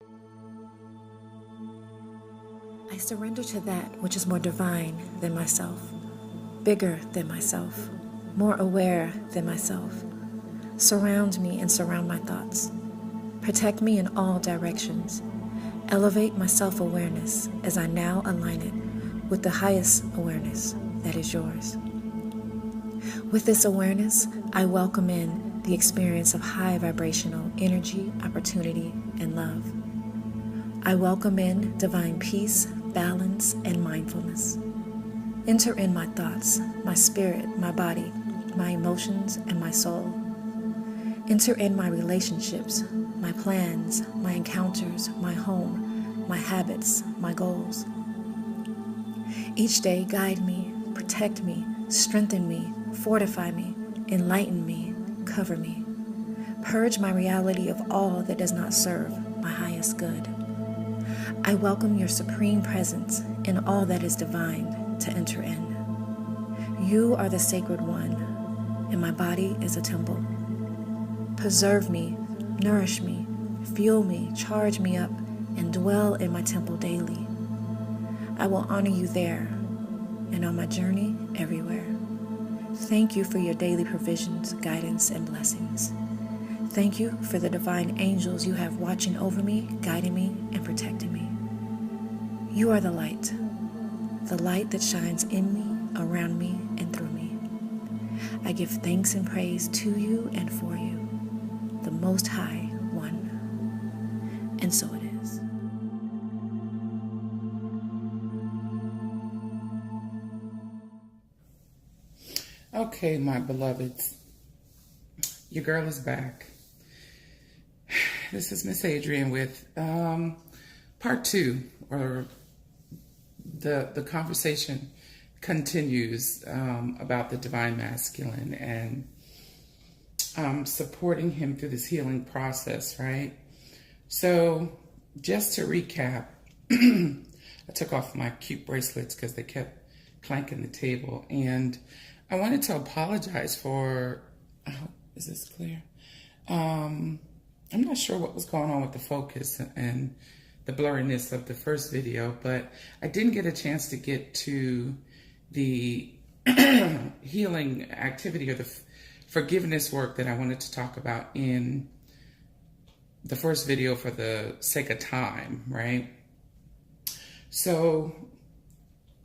I surrender to that which is more divine than myself, bigger than myself, more aware than myself. Surround me and surround my thoughts. Protect me in all directions. Elevate my self-awareness as I now align it with the highest awareness that is yours. With this awareness, I welcome in the experience of high vibrational energy, opportunity, and love. I welcome in divine peace, balance, and mindfulness. Enter in my thoughts, my spirit, my body, my emotions, and my soul. Enter in my relationships, my plans, my encounters, my home, my habits, my goals. Each day, guide me, protect me, strengthen me, fortify me, enlighten me, cover me. Purge my reality of all that does not serve my highest good. I welcome your supreme presence in all that is divine to enter in. You are the sacred one, and my body is a temple. Preserve me, nourish me, fuel me, charge me up, and dwell in my temple daily. I will honor you there and on my journey everywhere. Thank you for your daily provisions, guidance, and blessings. Thank you for the divine angels you have watching over me, guiding me, and protecting me. You are the light that shines in me, around me, and through me. I give thanks and praise to you and for you, the Most High One. And so it is. Okay, my beloveds, your girl is back. This is Miss Adrienne with part two, or the conversation continues about the divine masculine and supporting him through this healing process, right? So just to recap, I took off my cute bracelets because they kept clanking the table, and I wanted to apologize for, is this clear? I'm not sure what was going on with the focus and the blurriness of the first video, but I didn't get a chance to get to the healing activity or the forgiveness work that I wanted to talk about in the first video for the sake of time, right? So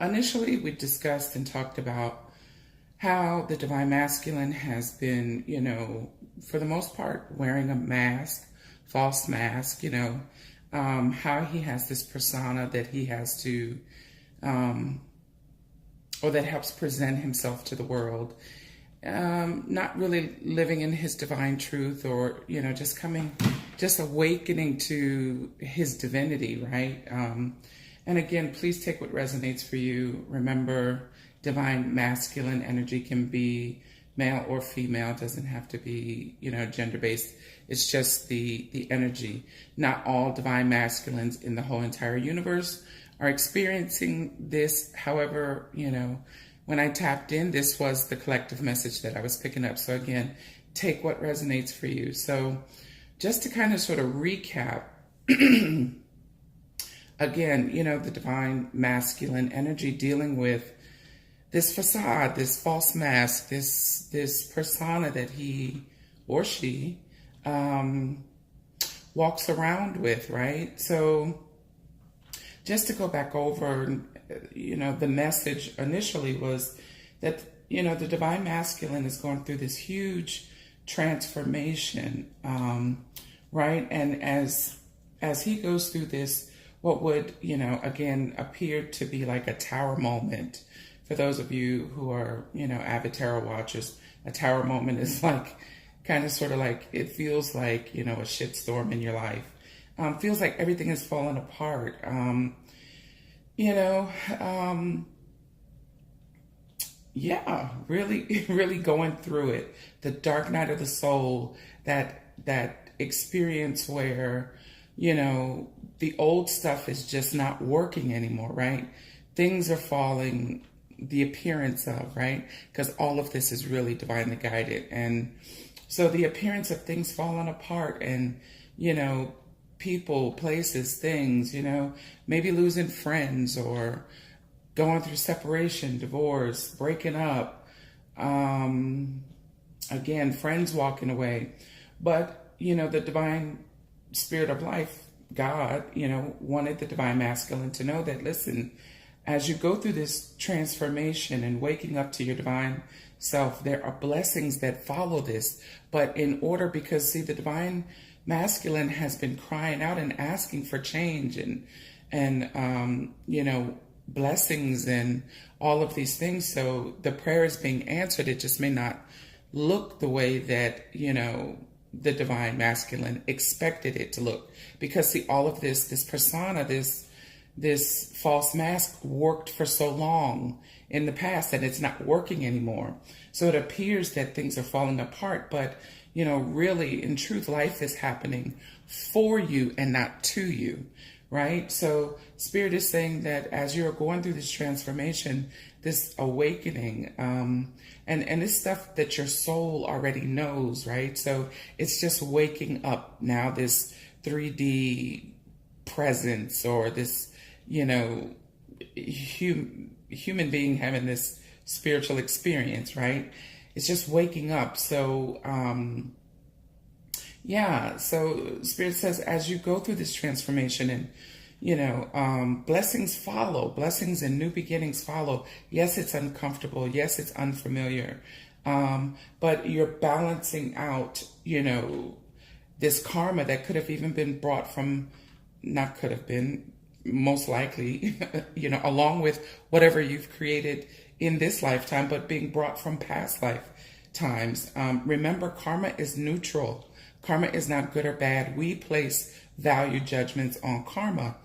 initially we discussed and talked about how the divine masculine has been, for the most part, wearing a mask, false mask, how he has this persona that he has to, or that helps present himself to the world, not really living in his divine truth, or, just awakening to his divinity, right? And again, please take what resonates for you. Remember, divine masculine energy can be male or female. It doesn't have to be, gender-based. It's just the energy. Not all divine masculines in the whole entire universe are experiencing this. However, when I tapped in, this was the collective message that I was picking up. So again, take what resonates for you. So just to kind of sort of recap, again, the divine masculine energy dealing with this facade, this false mask, this persona that he or she walks around with, right? So just to go back over, the message initially was that, the divine masculine is going through this huge transformation, right? And as he goes through this, what would, again, appear to be like a tower moment. For those of you who are, avid tarot watchers, a tower moment is like, kind of sort of like, it feels like, a shitstorm in your life. Feels like everything is falling apart. Yeah, really, really going through it. The dark night of the soul, that experience where, the old stuff is just not working anymore, right? Things are falling, the appearance of, right? Because all of this is really divinely guided. And so the appearance of things falling apart and, people, places, things, maybe losing friends or going through separation, divorce, breaking up, again, friends walking away. But, the divine spirit of life, God, wanted the divine masculine to know that, listen, as you go through this transformation and waking up to your divine self, there are blessings that follow this. But in order, because see, the divine masculine has been crying out and asking for change and blessings and all of these things. So the prayer is being answered. It just may not look the way that, the divine masculine expected it to look. Because see, all of this persona, this false mask worked for so long in the past that it's not working anymore. So it appears that things are falling apart, but really in truth, life is happening for you and not to you, right? So Spirit is saying that as you're going through this transformation, this awakening, and this stuff that your soul already knows, right? So it's just waking up now, this 3D presence, or this, human being having this spiritual experience, right? It's just waking up. So, so Spirit says, as you go through this transformation and, blessings follow, blessings and new beginnings follow. Yes, it's uncomfortable. Yes, it's unfamiliar. But you're balancing out, this karma that could have even been brought from, not could have been, most likely, along with whatever you've created in this lifetime, but being brought from past lifetimes. Remember, karma is neutral. Karma is not good or bad. We place value judgments on karma,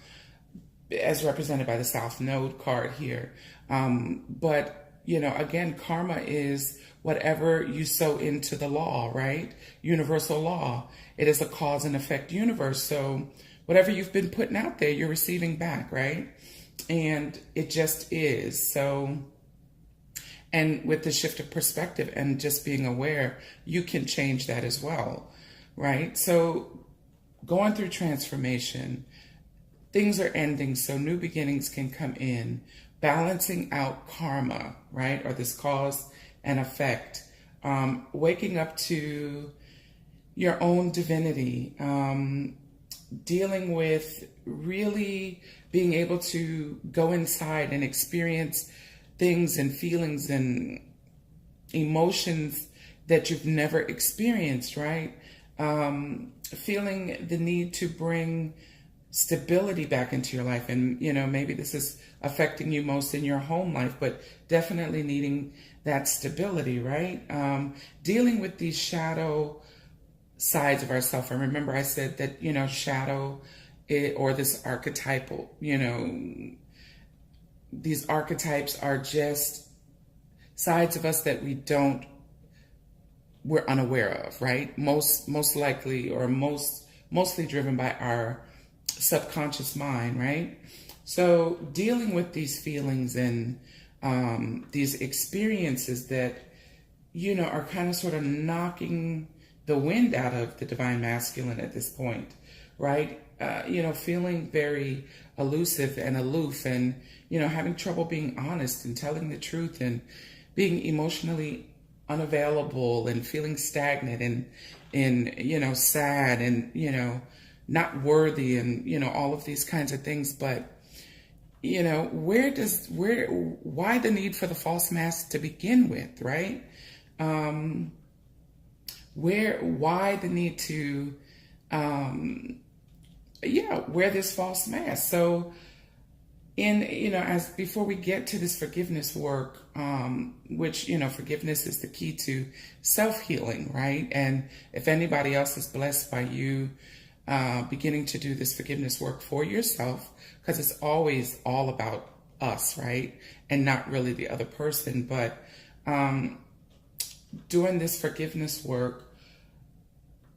as represented by the South Node card here. But, again, karma is whatever you sow into the law, right? Universal law. It is a cause and effect universe. So whatever you've been putting out there, you're receiving back, right? And it just is. So, and with the shift of perspective and just being aware, you can change that as well, right? So going through transformation, things are ending, so new beginnings can come in, balancing out karma, right? Or this cause and effect, waking up to your own divinity, dealing with really being able to go inside and experience things and feelings and emotions that you've never experienced, right? Feeling the need to bring stability back into your life. And, maybe this is affecting you most in your home life, but definitely needing that stability, right? Dealing with these shadow sides of ourselves. And remember I said that, shadow or this archetypal, these archetypes are just sides of us that we're unaware of, right? Most likely, or mostly driven by our subconscious mind, right? So dealing with these feelings and these experiences that, are kind of sort of knocking the wind out of the divine masculine at this point, right? Feeling very elusive and aloof and, having trouble being honest and telling the truth and being emotionally unavailable and feeling stagnant and sad and, not worthy and, all of these kinds of things. But, why the need for the false mask to begin with, right? Why the need to, wear this false mask? So as before we get to this forgiveness work, which, forgiveness is the key to self-healing, right? And if anybody else is blessed by you, beginning to do this forgiveness work for yourself, because it's always all about us, right? And not really the other person, but, doing this forgiveness work,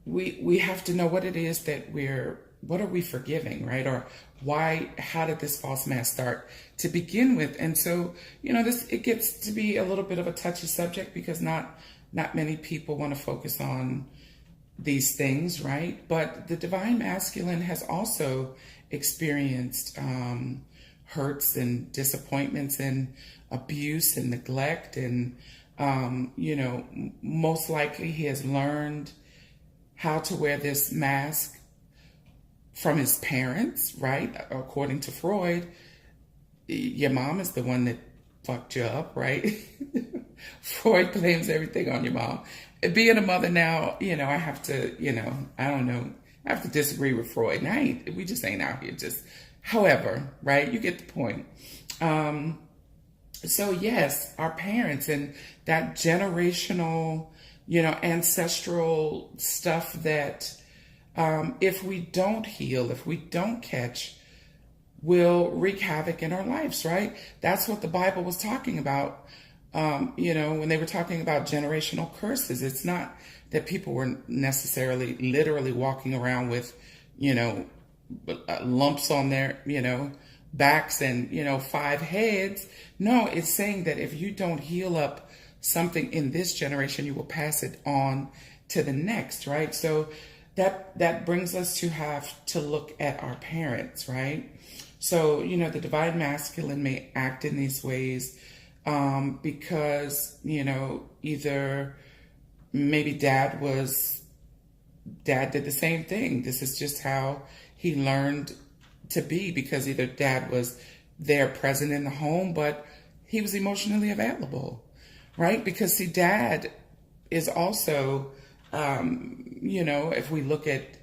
we have to know what it is that what are we forgiving, right? Or how did this false mask start to begin with? And so, it gets to be a little bit of a touchy subject because not many people want to focus on, these things, right? But the divine masculine has also experienced hurts and disappointments and abuse and neglect. And, most likely he has learned how to wear this mask from his parents, right? According to Freud, your mom is the one that fucked you up, right? Freud blames everything on your mom. Being a mother now, I have to, I don't know, I have to disagree with Freud. And we just ain't out here just, however, right? You get the point. So yes, our parents and that generational, ancestral stuff that if we don't heal, if we don't catch, will wreak havoc in our lives, right? That's what the Bible was talking about. When they were talking about generational curses, it's not that people were necessarily literally walking around with, lumps on their, backs and, 5 heads. No, it's saying that if you don't heal up something in this generation, you will pass it on to the next, right? So that brings us to have to look at our parents, right? So, the divine masculine may act in these ways because, either maybe dad did the same thing. This is just how he learned to be, because either dad was there present in the home, but he was emotionally available, right? Because see, dad is also, if we look at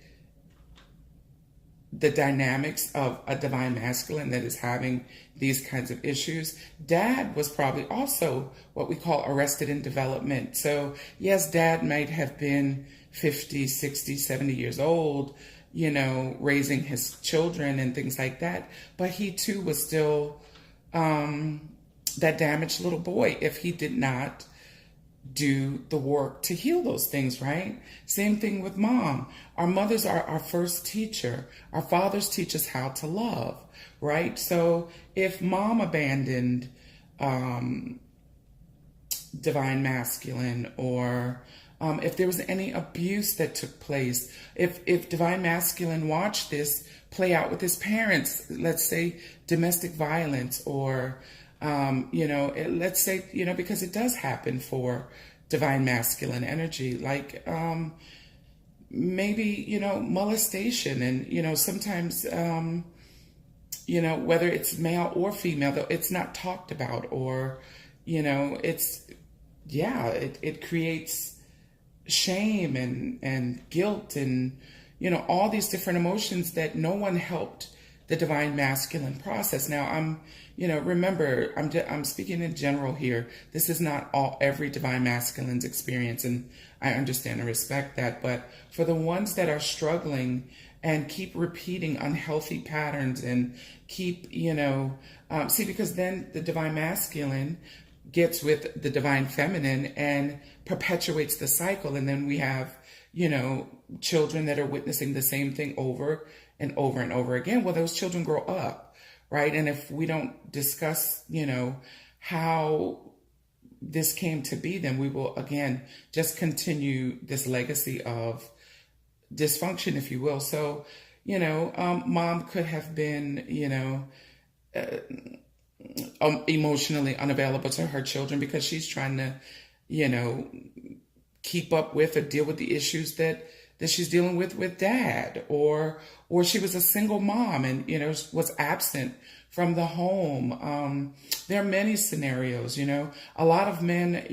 the dynamics of a divine masculine that is having these kinds of issues, dad was probably also what we call arrested in development. So yes, dad might have been 50, 60, 70 years old, raising his children and things like that. But he too was still that damaged little boy if he did not do the work to heal those things, right? Same thing with mom. Our mothers are our first teacher. Our fathers teach us how to love, right? So if mom abandoned divine masculine, or if there was any abuse that took place, if divine masculine watched this play out with his parents, let's say domestic violence, or let's say, because it does happen for divine masculine energy, like maybe, molestation, and, sometimes, whether it's male or female, though it's not talked about, or, it creates shame and guilt and, all these different emotions that no one helped the divine masculine process. Now, remember, I'm speaking in general here. This is not every divine masculine's experience, and I understand and respect that. But for the ones that are struggling and keep repeating unhealthy patterns and keep, because then the divine masculine gets with the divine feminine and perpetuates the cycle. And then we have, children that are witnessing the same thing over and over and over again. Well, those children grow up, right? And if we don't discuss, how this came to be, then we will, again, just continue this legacy of dysfunction, if you will. So, mom could have been, emotionally unavailable to her children because she's trying to, keep up with or deal with the issues that she's dealing with dad, or she was a single mom and, was absent from the home. There are many scenarios, a lot of men,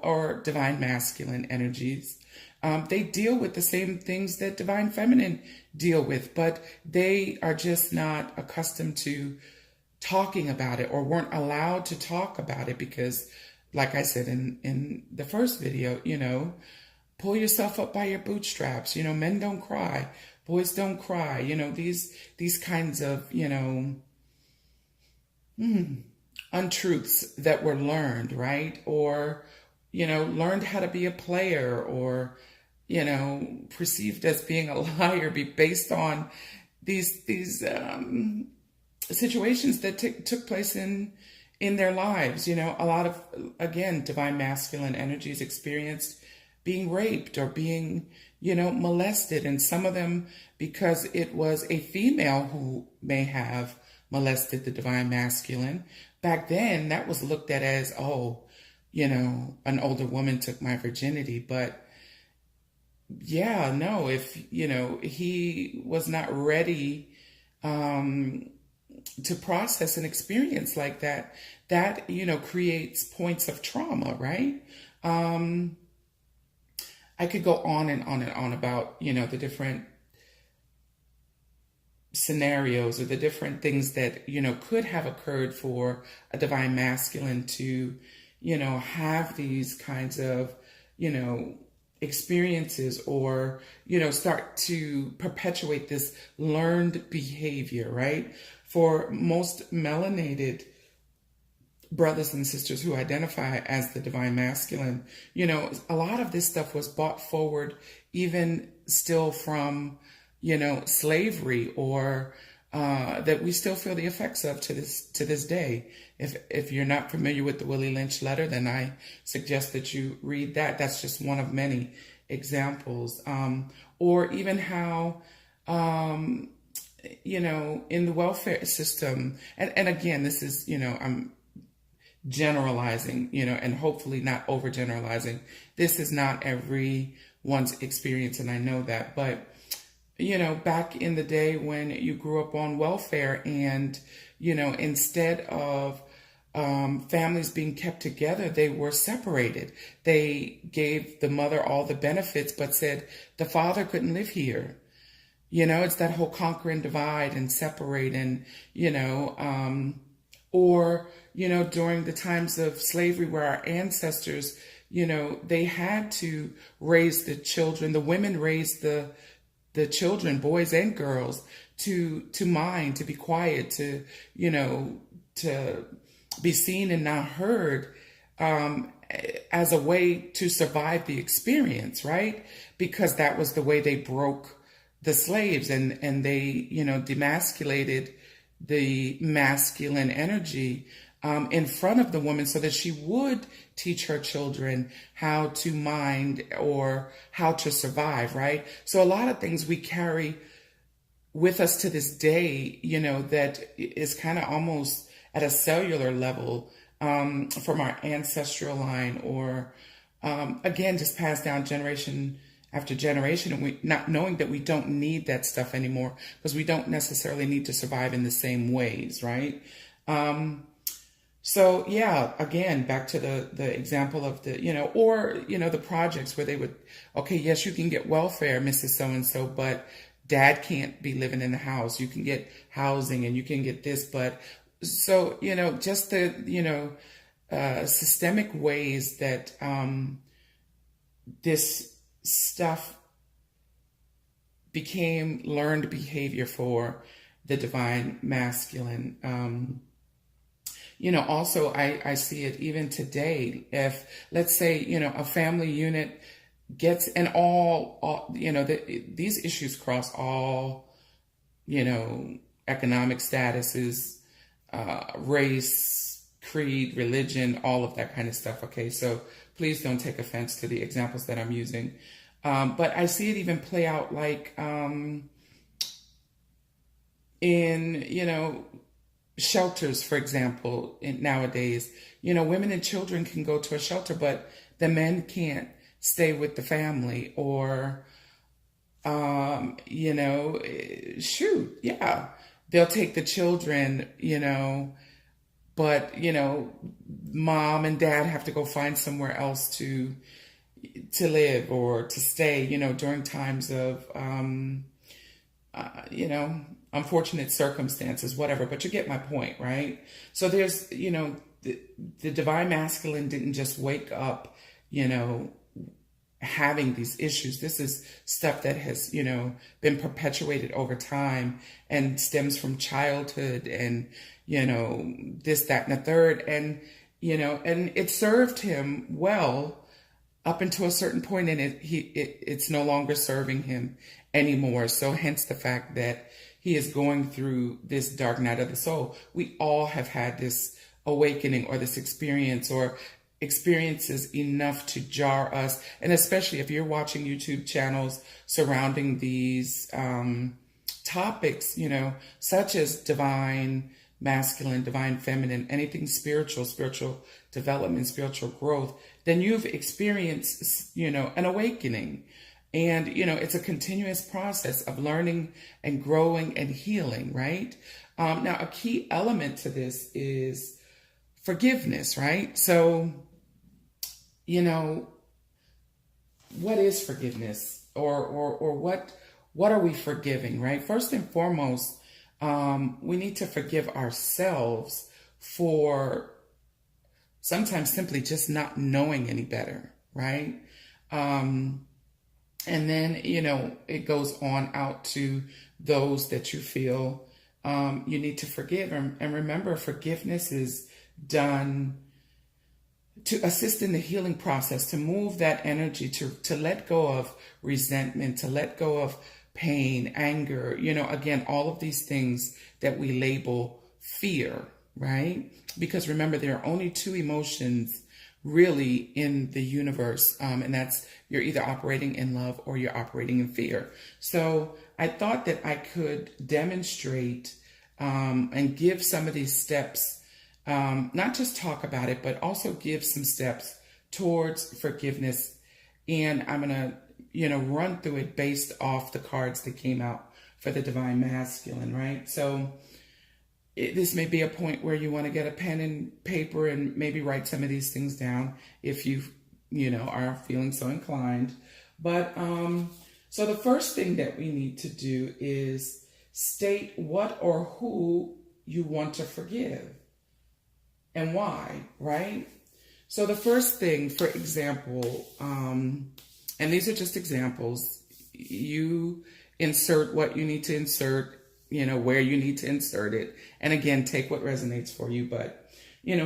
are divine masculine energies. They deal with the same things that divine feminine deal with, but they are just not accustomed to talking about it, or weren't allowed to talk about it because, like I said in the first video, pull yourself up by your bootstraps. Men don't cry, boys don't cry. These kinds of, untruths that were learned, right? Or, learned how to be a player, or, perceived as being a liar, be based on these situations that took place in their lives. A lot of, again, divine masculine energies experienced being raped or being, molested, and some of them because it was a female who may have molested the divine masculine. Back then, that was looked at as, oh, an older woman took my virginity. But yeah, no, if, he was not ready to process an experience like that, creates points of trauma, right? I could go on and on and on about, the different scenarios or the different things that, could have occurred for a divine masculine to, have these kinds of, experiences or, start to perpetuate this learned behavior, right? For most melanated brothers and sisters who identify as the divine masculine, a lot of this stuff was brought forward even still from, slavery or that we still feel the effects of to this day. If you're not familiar with the Willie Lynch letter, then I suggest that you read that. That's just one of many examples. Or even how, in the welfare system, and again, this is, I'm generalizing, and hopefully not overgeneralizing. This is not everyone's experience, and I know that. But, back in the day when you grew up on welfare and, instead of families being kept together, they were separated. They gave the mother all the benefits, but said the father couldn't live here. It's that whole conquer and divide and separate and, or, during the times of slavery where our ancestors, they had to raise the children, the women raised the children, boys and girls, to mind, to be quiet, to, to be seen and not heard, as a way to survive the experience, right? Because that was the way they broke the slaves and they, demasculated the masculine energy in front of the woman so that she would teach her children how to mind or how to survive, right? So a lot of things we carry with us to this day, that is kind of almost at a cellular level from our ancestral line or, again, just passed down generation after generation, and we not knowing that we don't need that stuff anymore because we don't necessarily need to survive in the same ways, right? So yeah, again, back to the example of the, the projects where they would, okay, yes, you can get welfare, Mrs. So-and-so, but dad can't be living in the house. You can get housing and you can get this, but so, just the, systemic ways that this stuff became learned behavior for the divine masculine. Also I see it even today. If let's say, a family unit gets, and all these issues cross all, economic statuses, race, creed, religion, all of that kind of stuff. Okay. So please don't take offense to the examples that I'm using. But I see it even play out like, in, shelters, for example, nowadays, women and children can go to a shelter, but the men can't stay with the family or, shoot, yeah, they'll take the children, but, mom and dad have to go find somewhere else to live or to stay, during times of, unfortunate circumstances, whatever, but you get my point, right? So there's, the divine masculine didn't just wake up, having these issues. This is stuff that has, been perpetuated over time and stems from childhood and, this, that, and the third. And, and it served him well up until a certain point, and it's no longer serving him anymore. So hence the fact that he is going through this dark night of the soul. We all have had this awakening or this experience, or experiences enough to jar us. And especially if you're watching YouTube channels surrounding these topics, such as divine masculine, divine feminine, anything spiritual, spiritual development, spiritual growth, then you've experienced, an awakening. And, it's a continuous process of learning and growing and healing, right? Now, a key element to this is forgiveness, right? So, what is forgiveness, or what are we forgiving, right? First and foremost, we need to forgive ourselves for sometimes simply just not knowing any better, right? And then, it goes on out to those that you feel you need to forgive. And remember, forgiveness is done to assist in the healing process, to move that energy, to let go of resentment, to let go of pain, anger, again, all of these things that we label fear, right? Because remember, there are only two emotions really in the universe, and that's you're either operating in love or you're operating in fear. So I thought that I could demonstrate and give some of these steps, not just talk about it, but also give some steps towards forgiveness. And I'm going to, run through it based off the cards that came out for the divine masculine, right? So this may be a point where you want to get a pen and paper and maybe write some of these things down if you are feeling so inclined. But so the first thing that we need to do is state what or who you want to forgive and why, right? So the first thing, for example, and these are just examples, you insert what you need to insert, where you need to insert it. And again, take what resonates for you. But,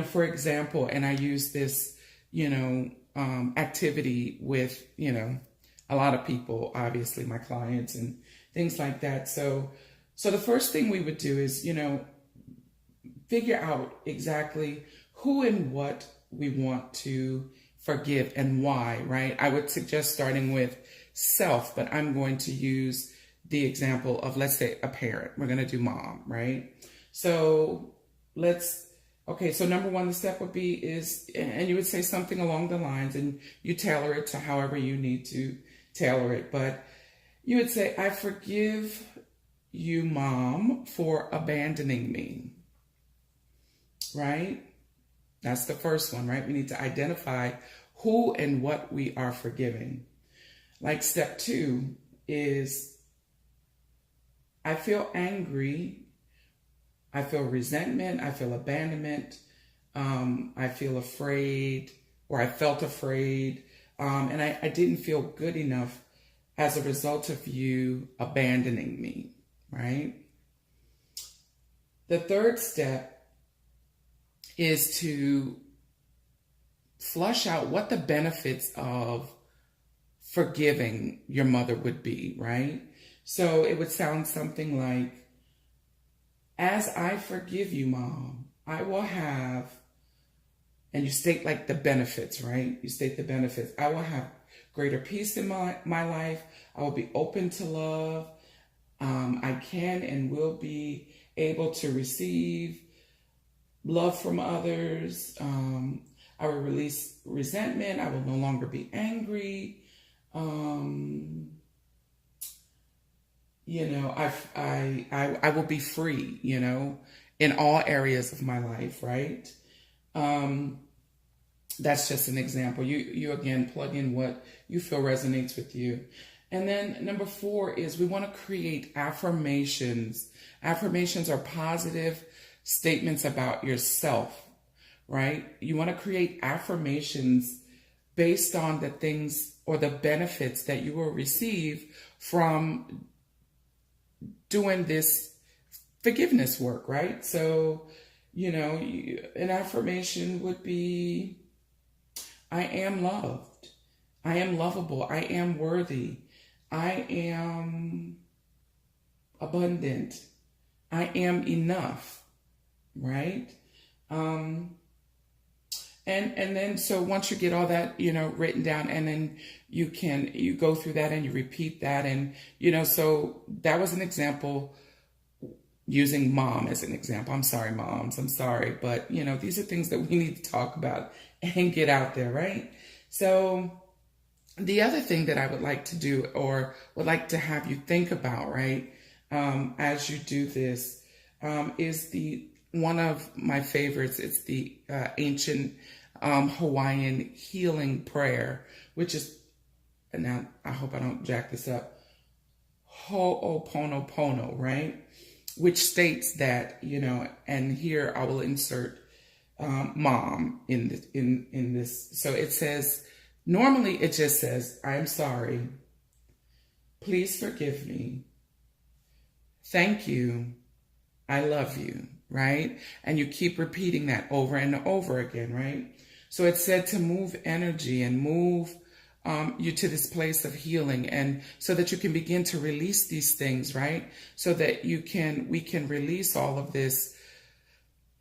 for example, and I use this, activity with, a lot of people, obviously my clients and things like that. So the first thing we would do is, figure out exactly who and what we want to forgive and why, right? I would suggest starting with self, but I'm going to use the example of, let's say, a parent. We're going to do mom, right? So so number one, the step would be and you would say something along the lines, and you tailor it to however you need to tailor it. But you would say, I forgive you, Mom, for abandoning me, right? That's the first one, right? We need to identify who and what we are forgiving. Like step two is, I feel angry, I feel resentment, I feel abandonment, I feel afraid, or I felt afraid, and I didn't feel good enough as a result of you abandoning me, right? The third step is to flush out what the benefits of forgiving your mother would be, right? So it would sound something like, as I forgive you, Mom, I will have, and you state like the benefits, right? You state the benefits. I will have greater peace in my life. I will be open to love. I can and will be able to receive love from others. I will release resentment. I will no longer be angry. I will be free, in all areas of my life, right? That's just an example. You again, plug in what you feel resonates with you. And then number 4 is we want to create affirmations. Affirmations are positive statements about yourself, right? You want to create affirmations based on the things or the benefits that you will receive from doing this forgiveness work, right? So, an affirmation would be, I am loved. I am lovable. I am worthy. I am abundant. I am enough, right? And And then so once you get all that, written down, and then you go through that and you repeat that, and so that was an example, using mom as an example. I'm sorry, moms, I'm sorry, but these are things that we need to talk about and get out there, right? So the other thing that I would like to do, or would like to have you think about, right, as you do this, is one of my favorites. It's the ancient Hawaiian healing prayer, which is, and now I hope I don't jack this up, Ho'oponopono, right? Which states that, and here I will insert mom in this. So it says, normally it just says, I am sorry, please forgive me, thank you, I love you, right? And you keep repeating that over and over again, right? So it's said to move energy and move you to this place of healing, and so that you can begin to release these things, right? So that we can release all of this,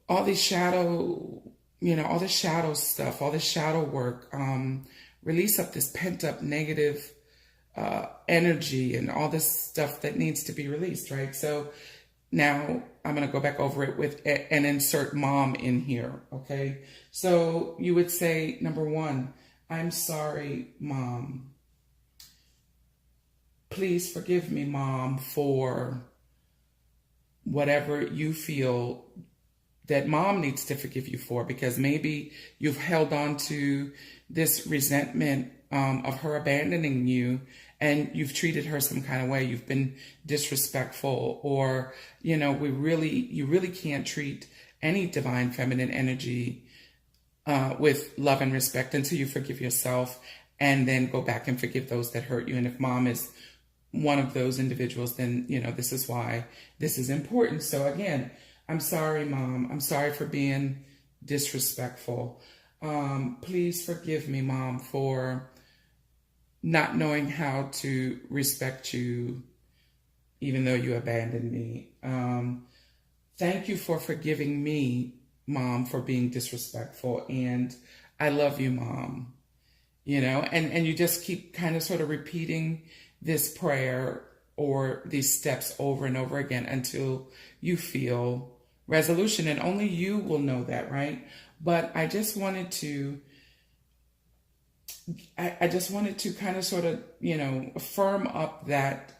all these shadow, all the shadow stuff, all the shadow work, release up this pent up negative energy and all this stuff that needs to be released, right? So now I'm going to go back over it with and insert mom in here, okay? So you would say, number one, I'm sorry, mom. Please forgive me, mom, for whatever you feel that mom needs to forgive you for, because maybe you've held on to this resentment of her abandoning you, and you've treated her some kind of way. You've been disrespectful, or, you really can't treat any divine feminine energy with love and respect until you forgive yourself, and then go back and forgive those that hurt you. And if mom is one of those individuals, then, this is why this is important. So again, I'm sorry, mom. I'm sorry for being disrespectful. Please forgive me, mom, for not knowing how to respect you, even though you abandoned me. Thank you for forgiving me, mom, for being disrespectful. And I love you, mom. And you just keep kind of sort of repeating this prayer or these steps over and over again until you feel resolution. And only you will know that, right? But I just wanted to kind of sort of, firm up that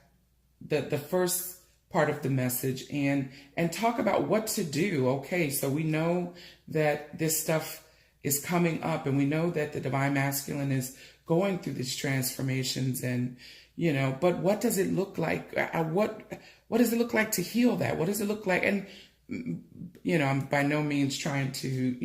the first part of the message, and talk about what to do. Okay, so we know that this stuff is coming up, and we know that the divine masculine is going through these transformations, and but what does it look like? What does it look like to heal that? What does it look like? And I'm by no means trying to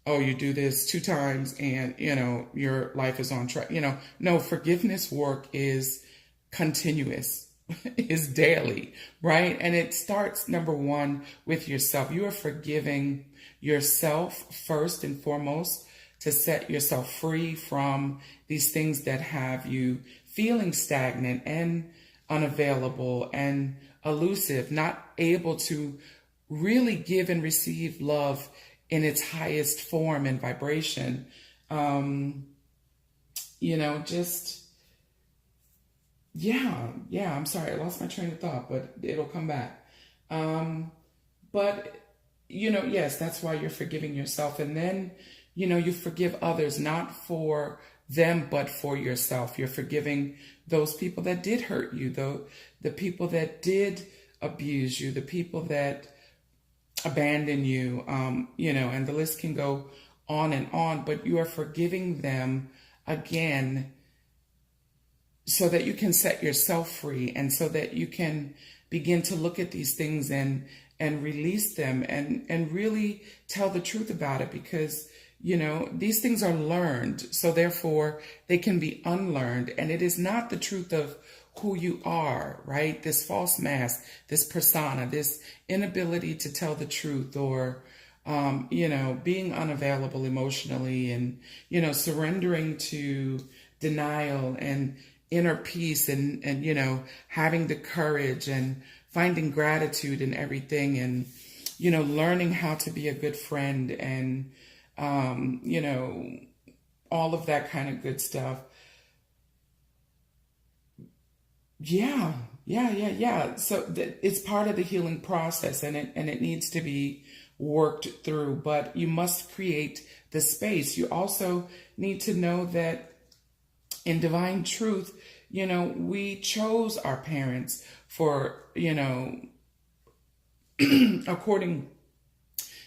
oh, you do this 2 times and your life is on track. No, forgiveness work is continuous. Is daily, right? And it starts, number one, with yourself. You are forgiving yourself first and foremost, to set yourself free from these things that have you feeling stagnant and unavailable and elusive, not able to really give and receive love in its highest form and vibration. Yeah, I'm sorry. I lost my train of thought, but it'll come back. But, yes, that's why you're forgiving yourself. And then, you forgive others, not for them, but for yourself. You're forgiving those people that did hurt you, the people that did abuse you, the people that abandon you, and the list can go on and on, but you are forgiving them again, so that you can set yourself free, and so that you can begin to look at these things and release them, and really tell the truth about it, because these things are learned, so therefore they can be unlearned, and it is not the truth of who you are, right? This false mask, this persona, this inability to tell the truth, or being unavailable emotionally, and surrendering to denial and inner peace, and having the courage and finding gratitude in everything, and learning how to be a good friend, and you know, all of that kind of good stuff. Yeah. So it's part of the healing process, and it needs to be worked through. But you must create the space. You also need to know that in divine truth, you know, we chose our parents for, you know, according,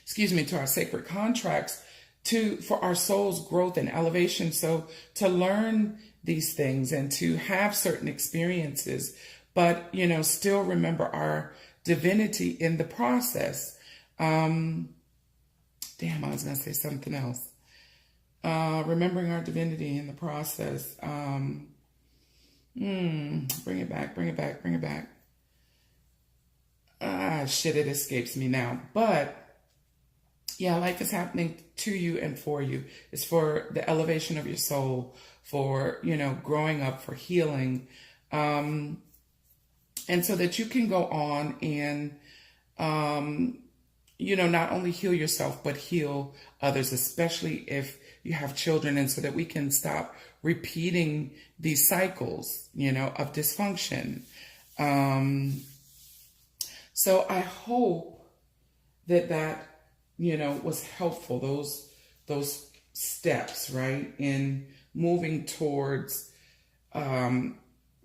excuse me, to our sacred contracts, to for our soul's growth and elevation. So to learn these things and to have certain experiences, but you know, still remember our divinity in the process. Damn, I was gonna say something else. Remembering our divinity in the process. Bring it back. Shit, it escapes me now. But yeah, life is happening to you and for you. It's for the elevation of your soul, for, you know, growing up, for healing. And so that you can go on and, you know, not only heal yourself, but heal others, especially if you have children, and so that we can stop repeating these cycles, you know, of dysfunction. So I hope that, you know, was helpful, those steps, right, in moving towards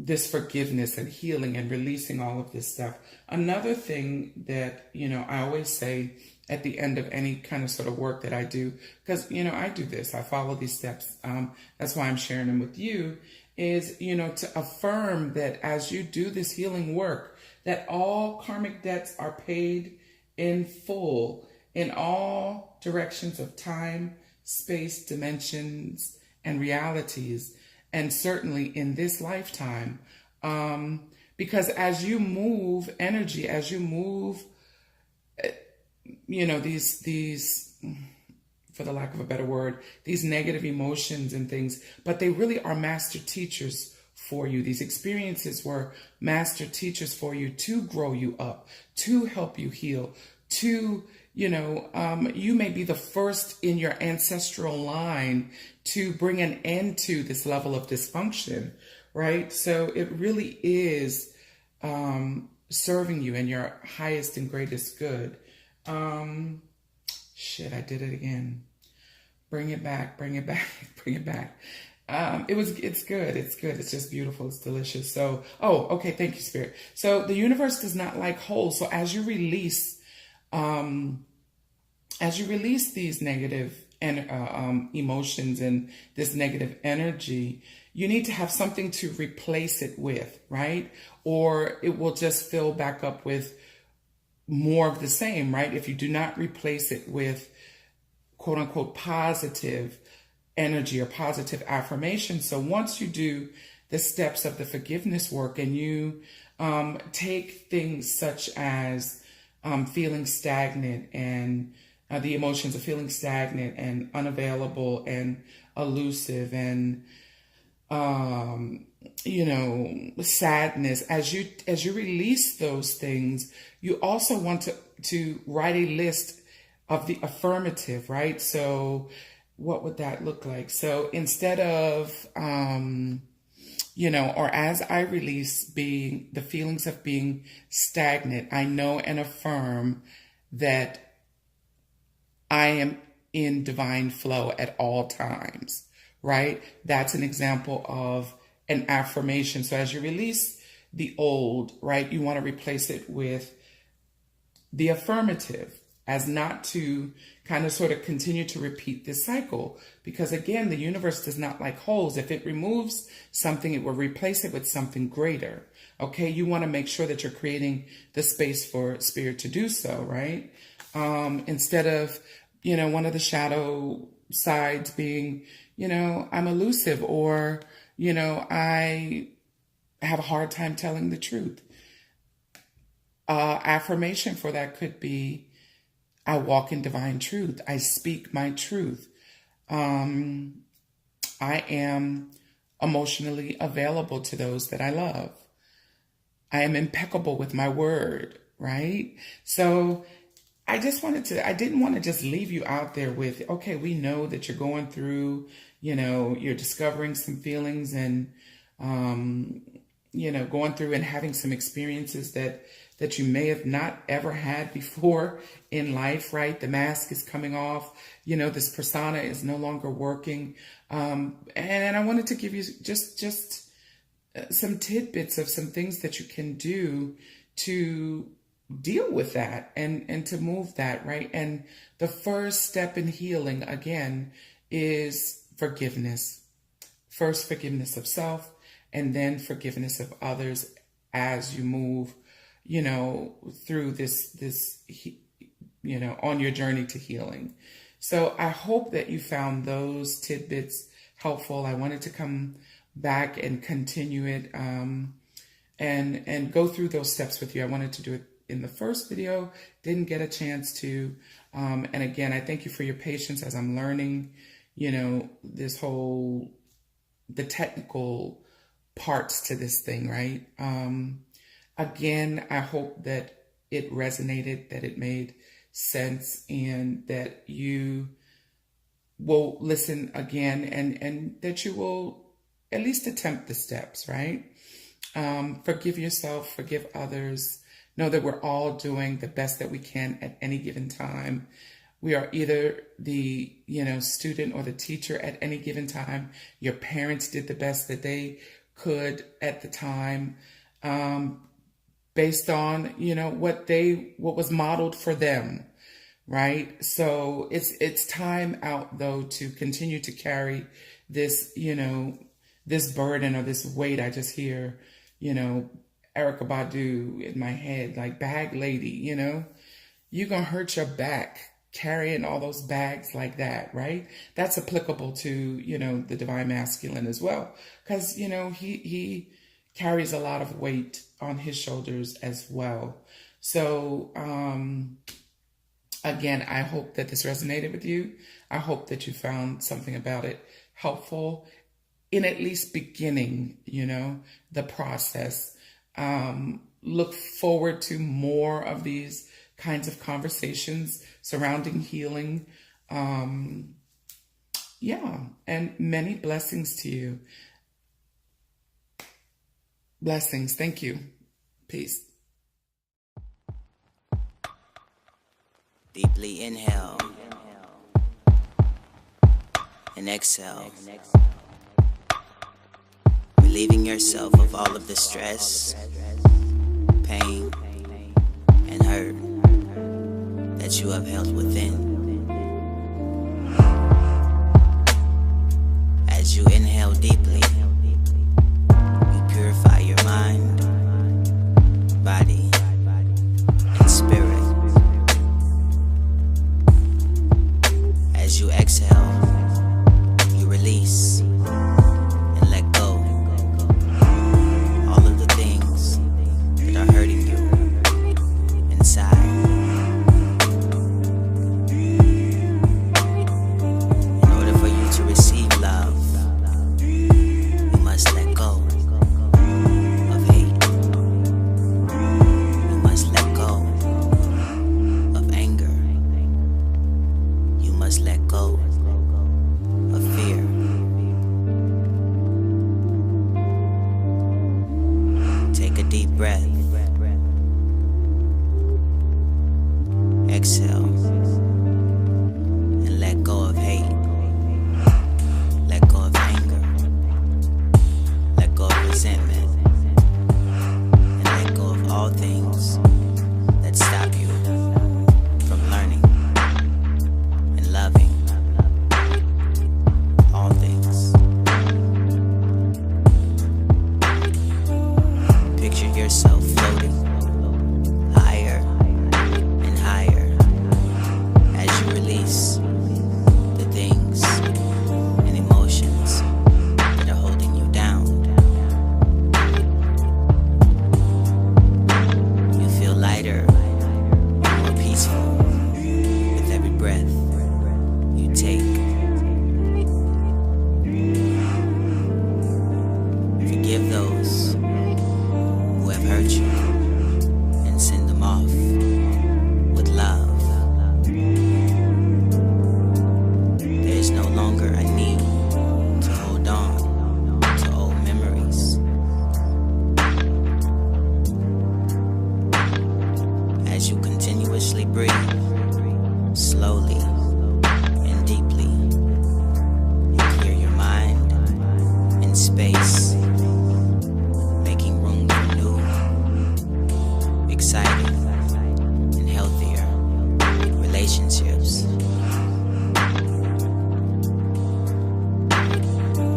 this forgiveness and healing and releasing all of this stuff. Another thing that, you know, I always say at the end of any kind of sort of work that I do, because, you know, I do this, I follow these steps. That's why I'm sharing them with you, is, you know, to affirm that as you do this healing work, that all karmic debts are paid in full in all directions of time, space, dimensions, and realities, and certainly in this lifetime. Because as you move energy, as you move, you know, these, for the lack of a better word, these negative emotions and things, but they really are master teachers for you. These experiences were master teachers for you to grow you up, to help you heal, to, you know, you may be the first in your ancestral line to bring an end to this level of dysfunction, right? So it really is serving you in your highest and greatest good. Shit, I did it again. Bring it back. It's good. It's just beautiful. It's delicious. So, okay. Thank you, Spirit. So the universe does not like holes. So as you release these negative emotions and this negative energy, you need to have something to replace it with, right? Or it will just fill back up with more of the same, right? If you do not replace it with quote unquote positive energy or positive affirmation. So once you do the steps of the forgiveness work and you take things such as feeling stagnant and the emotions of feeling stagnant and unavailable and elusive and you know, sadness, as you release those things, you also want to write a list of the affirmative, right? So what would that look like? So instead of you know, or as I release being the feelings of being stagnant, I know and affirm that I am in divine flow at all times, right? That's an example of an affirmation. So as you release the old, right, you want to replace it with the affirmative, as not to kind of sort of continue to repeat this cycle. Because again, the universe does not like holes. If it removes something, it will replace it with something greater. Okay, you want to make sure that you're creating the space for spirit to do so, right? Instead of, you know, one of the shadow sides being, you know, I'm elusive, or, you know, I have a hard time telling the truth. Affirmation for that could be, I walk in divine truth. I speak my truth. I am emotionally available to those that I love. I am impeccable with my word, right? So I didn't want to just leave you out there with, okay, we know that you're going through, you're discovering some feelings and, going through and having some experiences that you may have not ever had before in life, right? The mask is coming off, this persona is no longer working. And I wanted to give you just some tidbits of some things that you can do to deal with that and to move that, right? And the first step in healing, again, is forgiveness. First, forgiveness of self, and then forgiveness of others as you move, through this, on your journey to healing. So I hope that you found those tidbits helpful. I wanted to come back and continue it, and go through those steps with you. I wanted to do it in the first video, didn't get a chance to. And again, I thank you for your patience as I'm learning, the technical parts to this thing, right? Again, I hope that it resonated, that it made sense, and that you will listen again, and that you will at least attempt the steps, right? Forgive yourself, forgive others. Know that we're all doing the best that we can at any given time. We are either the, student or the teacher at any given time. Your parents did the best that they could at the time, based on, what was modeled for them, right? So it's time out, though, to continue to carry this, this burden or this weight. I just hear, Erykah Badu in my head, like bag lady, you're going to hurt your back carrying all those bags like that, right? That's applicable to, the divine masculine as well. Because, he carries a lot of weight on his shoulders as well. So, again, I hope that this resonated with you. I hope that you found something about it helpful in at least beginning, the process. Look forward to more of these kinds of conversations surrounding healing. And many blessings to you. Blessings. Thank you. Peace. Deeply inhale and exhale, relieving yourself of all of the stress, pain, and hurt that you have held within. As you inhale deeply, you purify your mind, body, and spirit. As you exhale, you release and let go all of the things that are hurting you inside. In order for you to receive love, you must let go of hate. You must let go of anger. You must let go of fear. Take a deep breath. Exhale and let go of hate. Let go of anger. Let go of resentment. And let go of all things that stop you from learning and loving all things. Picture yourself floating higher and higher Slowly and deeply, you clear your mind and space, making room for new, exciting, and healthier relationships.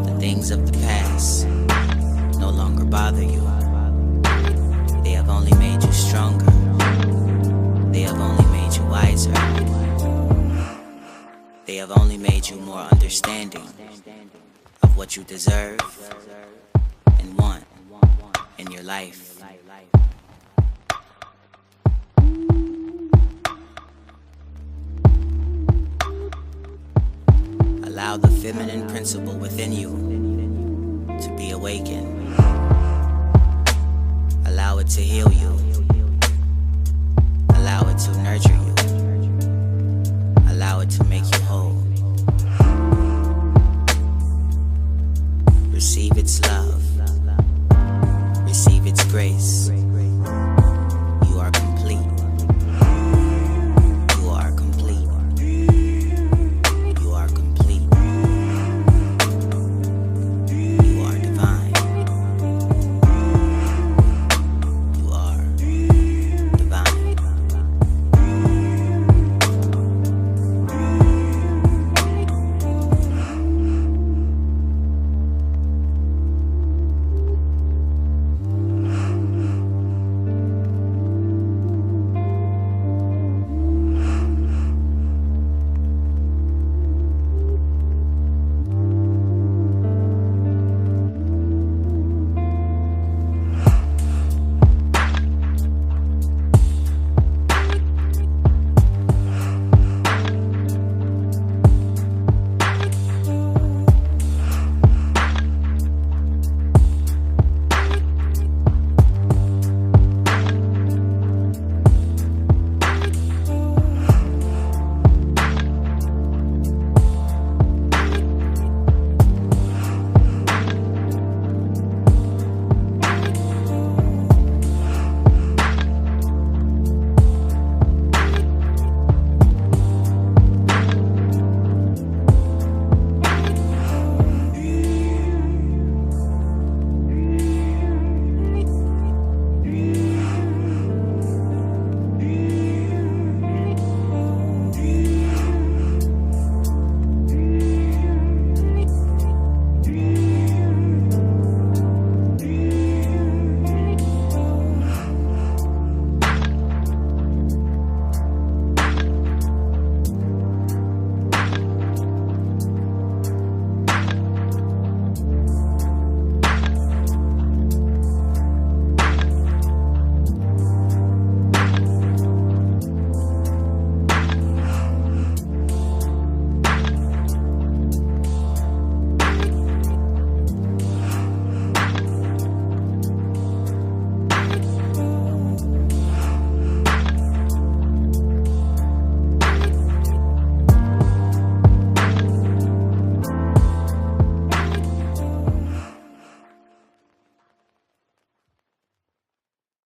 The things of the past no longer bother you. They have only made you stronger. They have only made you wiser. They have only made you more understanding of what you deserve and want in your life. Allow the feminine principle within you to be awakened. Allow it to heal you. Allow it to nurture you. Allow it to make you